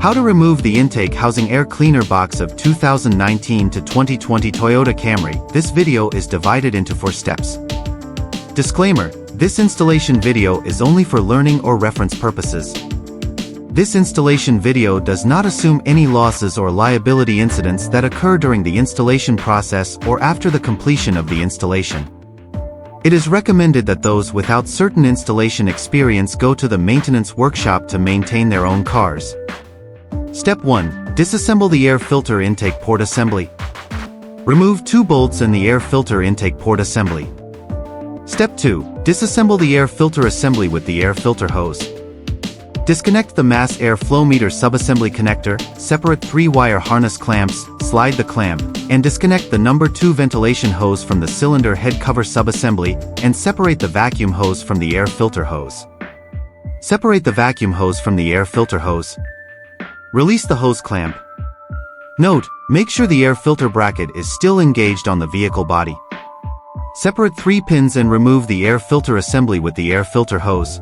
How to remove the intake housing air cleaner box of 2019 to 2020 Toyota Camry. This video is divided into 4 steps. Disclaimer: this installation video is only for learning or reference purposes. This installation video does not assume any losses or liability incidents that occur during the installation process or after the completion of the installation. It is recommended that those without certain installation experience go to the maintenance workshop to maintain their own cars. Step 1. Disassemble the air filter intake port assembly. Remove 2 bolts in the air filter intake port assembly. Step 2. Disassemble the air filter assembly with the air filter hose. Disconnect the mass air flow meter subassembly connector, separate 3-wire harness clamps, slide the clamp, and disconnect the number 2 ventilation hose from the cylinder head cover subassembly, and separate the vacuum hose from the air filter hose. Separate the vacuum hose from the air filter hose. Release the hose clamp. Note: make sure the air filter bracket is still engaged on the vehicle body. Separate 3 pins and remove the air filter assembly with the air filter hose.